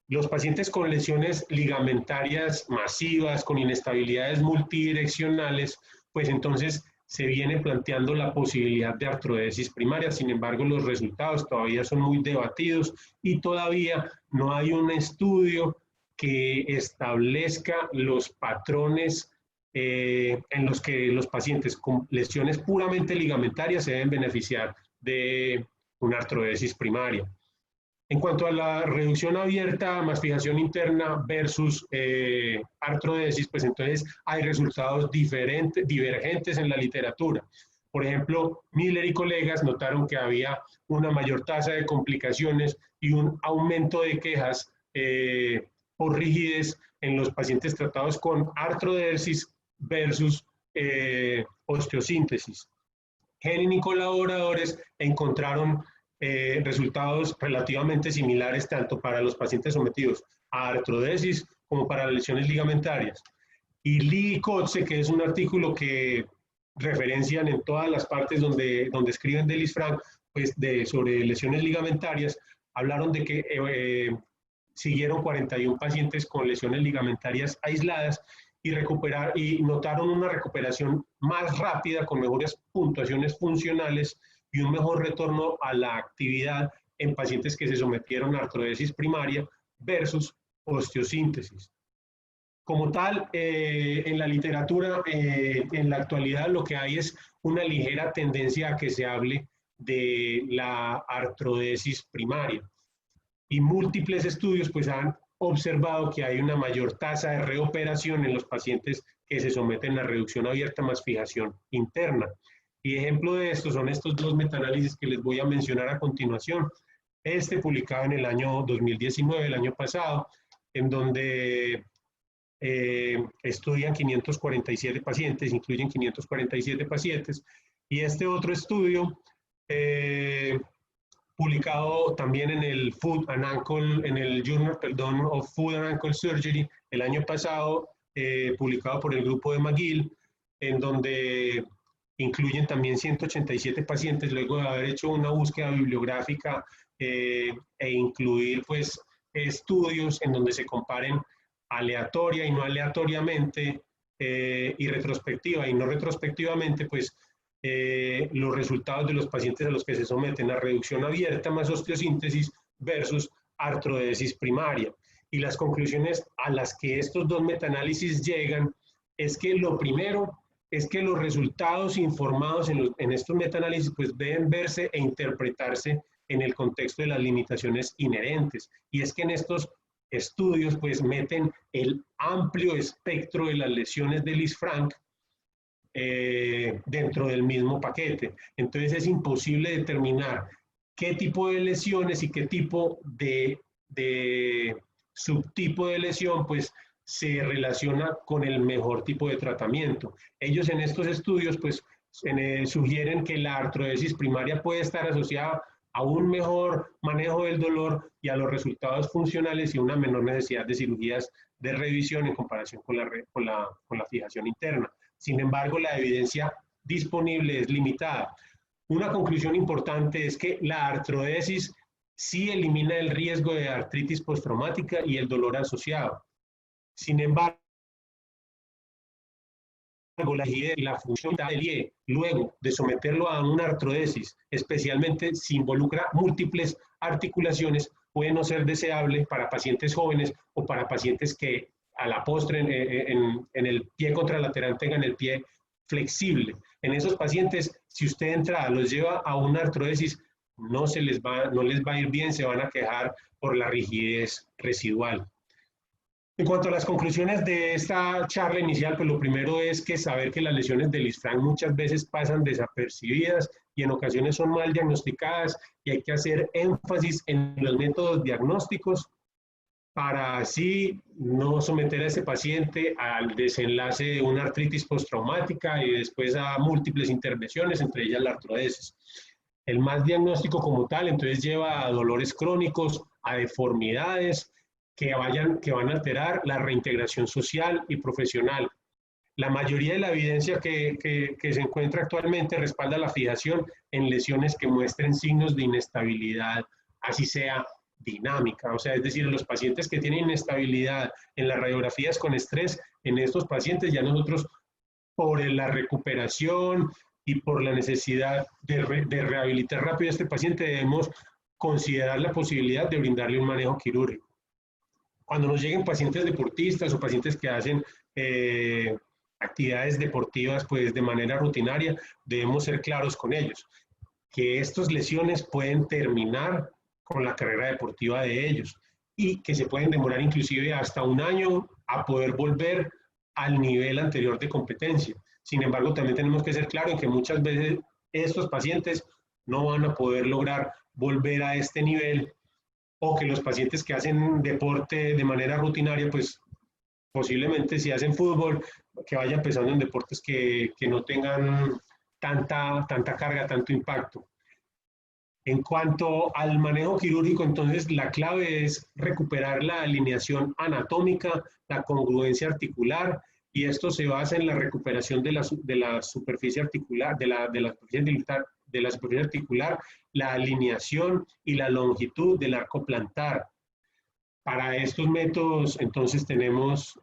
Los pacientes con lesiones ligamentarias masivas, con inestabilidades multidireccionales, pues entonces se viene planteando la posibilidad de artrodesis primaria. Sin embargo, los resultados todavía son muy debatidos y todavía no hay un estudio que establezca los patrones en los que los pacientes con lesiones puramente ligamentarias se deben beneficiar de una artrodesis primaria. En cuanto a la reducción abierta más fijación interna versus artrodesis, pues entonces hay resultados divergentes en la literatura. Por ejemplo, Miller y colegas notaron que había una mayor tasa de complicaciones y un aumento de quejas por rigidez en los pacientes tratados con artrodesis versus osteosíntesis. Henning y colaboradores encontraron resultados relativamente similares tanto para los pacientes sometidos a artrodesis como para lesiones ligamentarias. Y Lee y Kotze, que es un artículo que referencian en todas las partes donde escriben de Lisfranc, pues sobre lesiones ligamentarias, hablaron de que siguieron 41 pacientes con lesiones ligamentarias aisladas y notaron una recuperación más rápida con mejores puntuaciones funcionales y un mejor retorno a la actividad en pacientes que se sometieron a artrodesis primaria versus osteosíntesis. Como tal, en la literatura, en la actualidad, lo que hay es una ligera tendencia a que se hable de la artrodesis primaria. Y múltiples estudios pues han observado que hay una mayor tasa de reoperación en los pacientes que se someten a reducción abierta más fijación interna. Y ejemplo de esto son estos dos metaanálisis que les voy a mencionar a continuación. Este publicado en el año 2019, el año pasado, en donde estudian 547 pacientes, incluyen 547 pacientes, y este otro estudio publicado también en el Journal of Foot and Ankle Surgery el año pasado, publicado por el grupo de McGill, en donde incluyen también 187 pacientes, luego de haber hecho una búsqueda bibliográfica e incluir pues estudios en donde se comparen aleatoria y no aleatoriamente, y retrospectiva y no retrospectivamente, pues los resultados de los pacientes a los que se someten a reducción abierta más osteosíntesis versus artrodesis primaria. Y las conclusiones a las que estos dos metaanálisis llegan es que lo primero es que los resultados informados en estos metaanálisis pues deben verse e interpretarse en el contexto de las limitaciones inherentes. Y es que en estos estudios pues meten el amplio espectro de las lesiones de Lisfranc dentro del mismo paquete. Entonces es imposible determinar qué tipo de lesiones y qué tipo de subtipo de lesión pues se relaciona con el mejor tipo de tratamiento. Ellos en estos estudios pues sugieren que la artrodesis primaria puede estar asociada a un mejor manejo del dolor y a los resultados funcionales y una menor necesidad de cirugías de revisión en comparación con la fijación interna. Sin embargo, la evidencia disponible es limitada. Una conclusión importante es que la artrodesis sí elimina el riesgo de artritis postraumática y el dolor asociado. Sin embargo, la función del pie, luego de someterlo a una artrodesis, especialmente si involucra múltiples articulaciones, puede no ser deseable para pacientes jóvenes o para pacientes que a la postre en el pie contralateral tengan el pie flexible. En esos pacientes, si usted entra, los lleva a una artrodesis, no les va a ir bien, se van a quejar por la rigidez residual. En cuanto a las conclusiones de esta charla inicial, pues lo primero es que saber que las lesiones de Lisfranc muchas veces pasan desapercibidas y en ocasiones son mal diagnosticadas y hay que hacer énfasis en los métodos diagnósticos para así no someter a ese paciente al desenlace de una artritis postraumática y después a múltiples intervenciones, entre ellas la artrodesis. El mal diagnóstico como tal, entonces lleva a dolores crónicos, a deformidades que van a alterar la reintegración social y profesional. La mayoría de la evidencia que se encuentra actualmente respalda la fijación en lesiones que muestren signos de inestabilidad, así sea dinámica, o sea, es decir, los pacientes que tienen inestabilidad en las radiografías con estrés, en estos pacientes ya nosotros, por la recuperación y por la necesidad de rehabilitar rápido a este paciente, debemos considerar la posibilidad de brindarle un manejo quirúrgico. Cuando nos lleguen pacientes deportistas o pacientes que hacen actividades deportivas pues de manera rutinaria, debemos ser claros con ellos, que estas lesiones pueden terminar con la carrera deportiva de ellos y que se pueden demorar inclusive hasta un año a poder volver al nivel anterior de competencia. Sin embargo, también tenemos que ser claros en que muchas veces estos pacientes no van a poder lograr volver a este nivel, o que los pacientes que hacen deporte de manera rutinaria, pues posiblemente si hacen fútbol, que vayan empezando en deportes que no tengan tanta carga, tanto impacto. En cuanto al manejo quirúrgico, entonces la clave es recuperar la alineación anatómica, la congruencia articular, y esto se basa en la recuperación de la superficie articular, de la superficie articular, la alineación y la longitud del arco plantar. Para estos métodos, entonces tenemos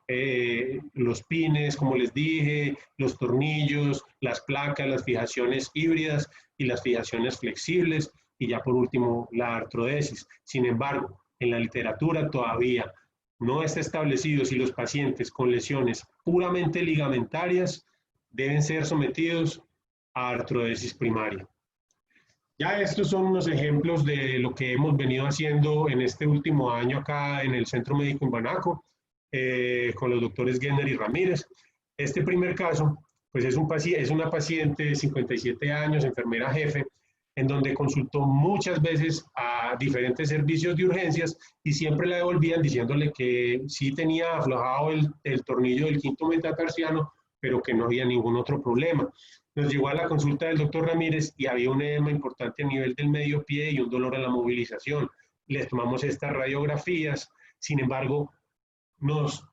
los pines, como les dije, los tornillos, las placas, las fijaciones híbridas y las fijaciones flexibles, y ya por último la artrodesis. Sin embargo, en la literatura todavía no está establecido si los pacientes con lesiones puramente ligamentarias deben ser sometidos a artrodesis primaria. Ya estos son unos ejemplos de lo que hemos venido haciendo en este último año acá en el Centro Médico en Banaco, con los doctores Genner y Ramírez. Este primer caso, pues es una paciente de 57 años, enfermera jefe, en donde consultó muchas veces a diferentes servicios de urgencias y siempre la devolvían diciéndole que sí tenía aflojado el tornillo del quinto metatarsiano, pero que no había ningún otro problema. Nos llegó a la consulta del doctor Ramírez y había un edema importante a nivel del medio pie y un dolor a la movilización. Les tomamos estas radiografías, sin embargo, nos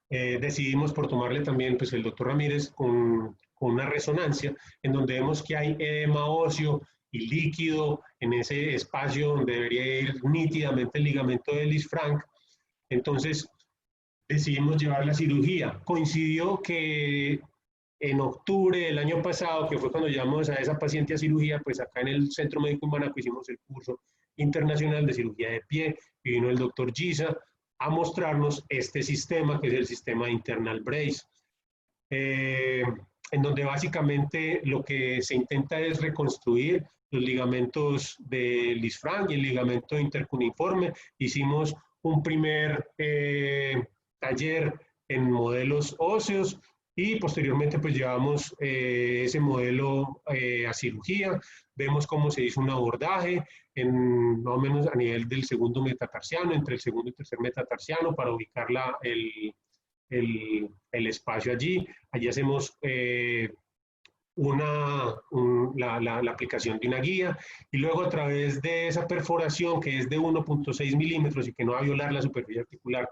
decidimos por tomarle también, pues el doctor Ramírez con una resonancia, en donde vemos que hay edema óseo y líquido en ese espacio donde debería ir nítidamente el ligamento de Lisfranc. Entonces, decidimos llevar la cirugía. Coincidió que en octubre del año pasado, que fue cuando llevamos a esa paciente a cirugía, pues acá en el Centro Médico en Banaco hicimos el curso internacional de cirugía de pie y vino el doctor Giza a mostrarnos este sistema, que es el sistema internal brace, en donde básicamente lo que se intenta es reconstruir los ligamentos de Lisfranc y el ligamento intercuneiforme. Hicimos un primer taller en modelos óseos y posteriormente pues llevamos ese modelo a cirugía. Vemos cómo se hizo un abordaje más o menos a nivel del segundo metatarsiano, entre el segundo y tercer metatarsiano, para ubicar el espacio allí. Allí hacemos la aplicación de una guía, y luego a través de esa perforación, que es de 1.6 milímetros y que no va a violar la superficie articular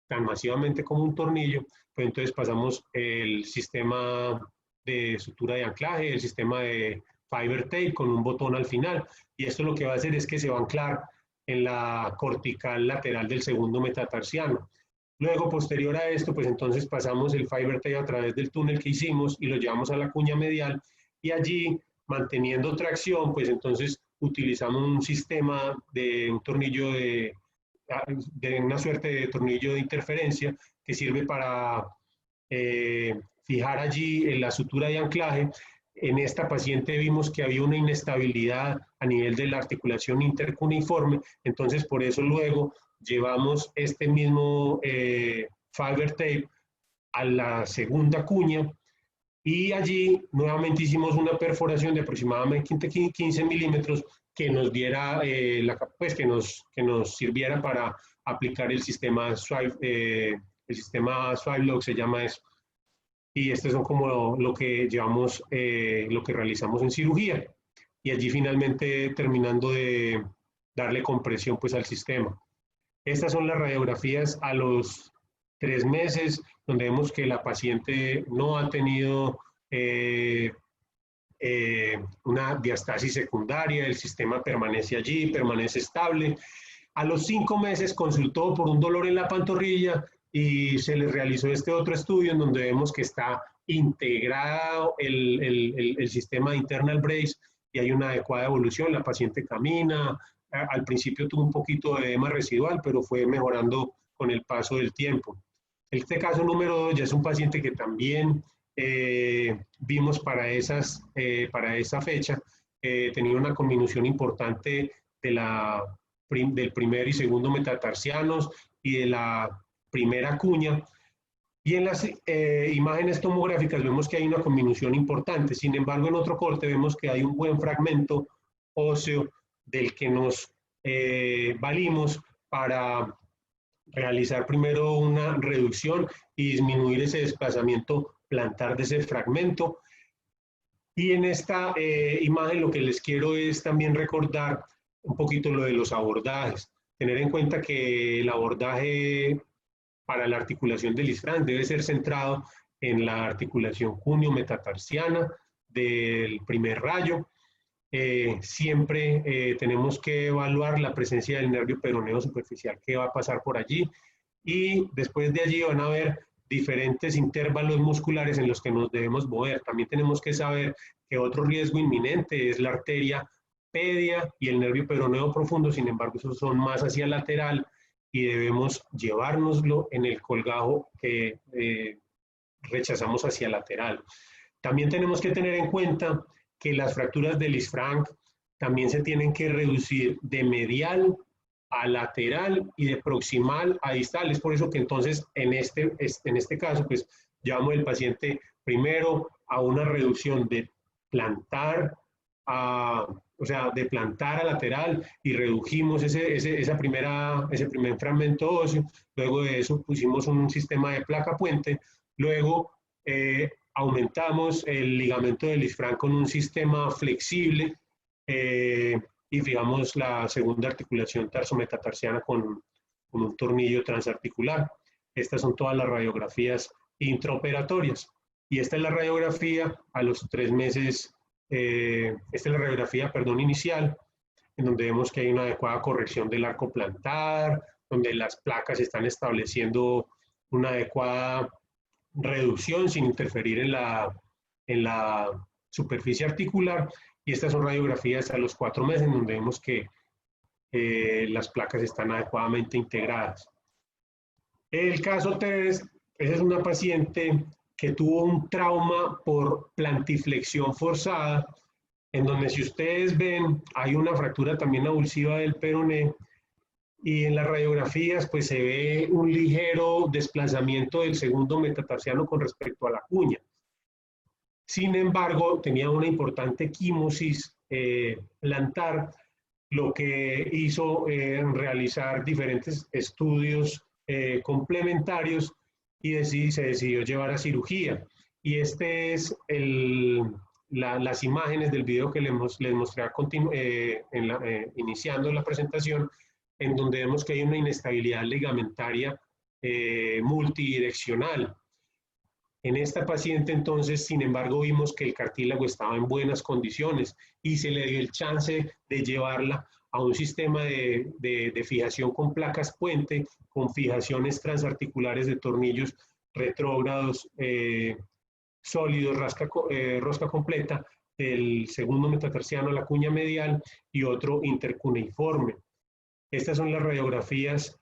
tan masivamente como un tornillo, pues entonces pasamos el sistema de sutura de anclaje, el sistema de fiber tape con un botón al final, y esto lo que va a hacer es que se va a anclar en la cortical lateral del segundo metatarsiano. Luego, posterior a esto, pues entonces pasamos el fiber tape a través del túnel que hicimos y lo llevamos a la cuña medial, y allí, manteniendo tracción, pues entonces utilizamos un sistema de un tornillo de una suerte de tornillo de interferencia que sirve para fijar allí en la sutura de anclaje. En esta paciente vimos que había una inestabilidad a nivel de la articulación intercuneiforme, entonces por eso luego llevamos este mismo fiber tape a la segunda cuña, y allí nuevamente hicimos una perforación de aproximadamente 15 milímetros que nos diera, pues que nos sirviera para aplicar el sistema Swive Lock, se llama eso. Y estos son como lo que llevamos, lo que realizamos en cirugía. Y allí finalmente terminando de darle compresión pues al sistema. Estas son las radiografías a los 3 meses, donde vemos que la paciente no ha tenido una diastasis secundaria, el sistema permanece allí, permanece estable. A los 5 meses consultó por un dolor en la pantorrilla y se le realizó este otro estudio en donde vemos que está integrado el sistema de internal brace y hay una adecuada evolución. La paciente camina, al principio tuvo un poquito de edema residual, pero fue mejorando con el paso del tiempo. Este caso número 2 ya es un paciente que también vimos para esa fecha. Tenía una conminución importante del primer y segundo metatarsianos y de la primera cuña. Y en las imágenes tomográficas vemos que hay una conminución importante. Sin embargo, en otro corte vemos que hay un buen fragmento óseo del que nos valimos para realizar primero una reducción y disminuir ese desplazamiento plantar de ese fragmento. Y en esta imagen lo que les quiero es también recordar un poquito lo de los abordajes. Tener en cuenta que el abordaje para la articulación del Lisfranc debe ser centrado en la articulación cuneo-metatarsiana del primer rayo. Siempre tenemos que evaluar la presencia del nervio peroneo superficial que va a pasar por allí, y después de allí van a haber diferentes intervalos musculares en los que nos debemos mover. También tenemos que saber que otro riesgo inminente es la arteria pedia y el nervio peroneo profundo. Sin embargo, esos son más hacia lateral y debemos llevárnoslo en el colgajo que rechazamos hacia lateral. También tenemos que tener en cuenta que las fracturas de Lisfranc también se tienen que reducir de medial a lateral y de proximal a distal. Es por eso que entonces en este caso pues llevamos al paciente primero a una reducción de plantar de plantar a lateral y redujimos ese primer fragmento óseo. Luego de eso pusimos un sistema de placa puente. Luego aumentamos el ligamento de Lisfranc con un sistema flexible y fijamos la segunda articulación tarsometatarsiana con un tornillo transarticular. Estas son todas las radiografías intraoperatorias. Y esta es la radiografía a los 3 meses, esta es la radiografía, inicial, en donde vemos que hay una adecuada corrección del arco plantar, donde las placas están estableciendo una adecuada reducción sin interferir en la superficie articular. Y estas son radiografías a los 4 meses, en donde vemos que las placas están adecuadamente integradas. El caso 3, esa es una paciente que tuvo un trauma por plantiflexión forzada en donde si ustedes ven hay una fractura también avulsiva del peroné y en las radiografías pues se ve un ligero desplazamiento del segundo metatarsiano con respecto a la cuña. Sin embargo, tenía una importante quimosis plantar, lo que hizo realizar diferentes estudios complementarios y se decidió llevar a cirugía. Y este es las imágenes del video que les mostré iniciando la presentación, en donde vemos que hay una inestabilidad ligamentaria multidireccional. En esta paciente entonces, sin embargo, vimos que el cartílago estaba en buenas condiciones y se le dio el chance de llevarla a un sistema de fijación con placas puente, con fijaciones transarticulares de tornillos retrógrados sólidos, rosca completa, del segundo metatarsiano a la cuña medial y otro intercuneiforme. Estas son las radiografías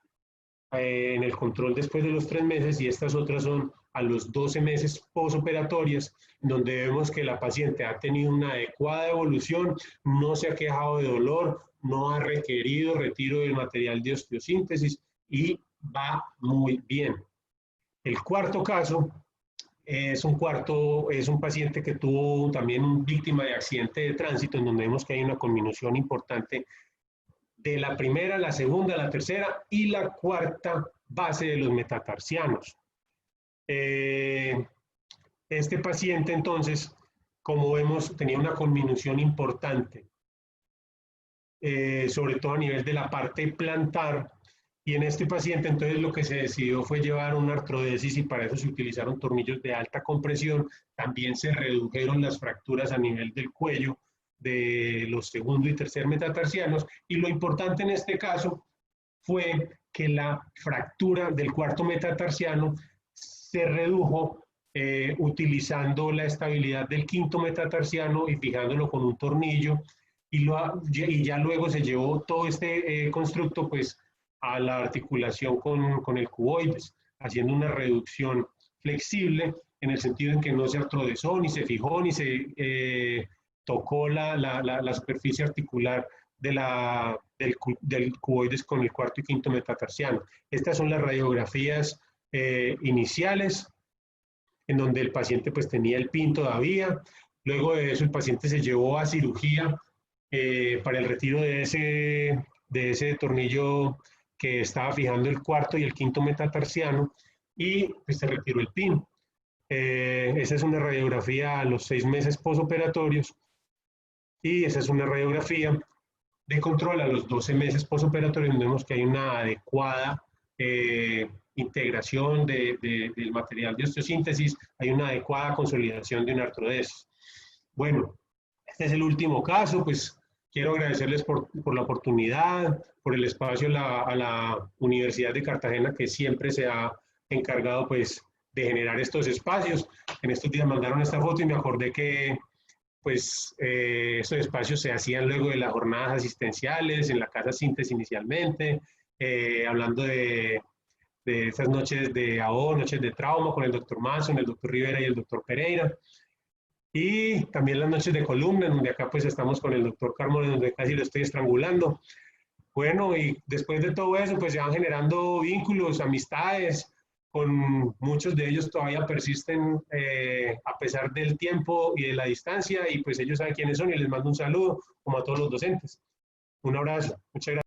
en el control después de los 3 meses y estas otras son a los 12 meses posoperatorias, donde vemos que la paciente ha tenido una adecuada evolución, no se ha quejado de dolor, no ha requerido retiro del material de osteosíntesis y va muy bien. El cuarto caso es un paciente que tuvo también víctima de accidente de tránsito, en donde vemos que hay una conminución importante de la primera, la segunda, la tercera y la cuarta base de los metatarsianos. Este paciente entonces, como vemos, tenía una conminución importante, sobre todo a nivel de la parte plantar, y en este paciente entonces lo que se decidió fue llevar una artrodesis y para eso se utilizaron tornillos de alta compresión, también se redujeron las fracturas a nivel del cuello de los segundo y tercer metatarsianos, y lo importante en este caso fue que la fractura del cuarto metatarsiano se redujo utilizando la estabilidad del quinto metatarsiano y fijándolo con un tornillo, y ya luego se llevó todo este constructo pues a la articulación con el cuboides, haciendo una reducción flexible en el sentido en que no se artrodesó, ni se fijó, ni se tocó la superficie articular del cuboides con el cuarto y quinto metatarsiano. Estas son las radiografías iniciales, en donde el paciente pues tenía el PIN todavía. Luego de eso el paciente se llevó a cirugía para el retiro de ese tornillo que estaba fijando el cuarto y el quinto metatarsiano, y pues se retiró el PIN. Esa es una radiografía a los 6 meses posoperatorios, y esa es una radiografía de control a los 12 meses posoperatorios, donde vemos que hay una adecuada integración del material de osteosíntesis, hay una adecuada consolidación de una artrodesis. Bueno, este es el último caso, pues quiero agradecerles por la oportunidad, por el espacio a la Universidad de Cartagena, que siempre se ha encargado pues de generar estos espacios. En estos días mandaron esta foto y me acordé que pues estos espacios se hacían luego de las jornadas asistenciales, en la Casa Síntesis inicialmente, hablando de esas noches de AO, noches de trauma con el doctor Manson, el doctor Rivera y el doctor Pereira. Y también las noches de columna, donde acá pues estamos con el doctor Carmona, donde casi lo estoy estrangulando. Bueno, y después de todo eso, pues se van generando vínculos, amistades, con muchos de ellos todavía persisten a pesar del tiempo y de la distancia, y pues ellos saben quiénes son y les mando un saludo, como a todos los docentes. Un abrazo, muchas gracias.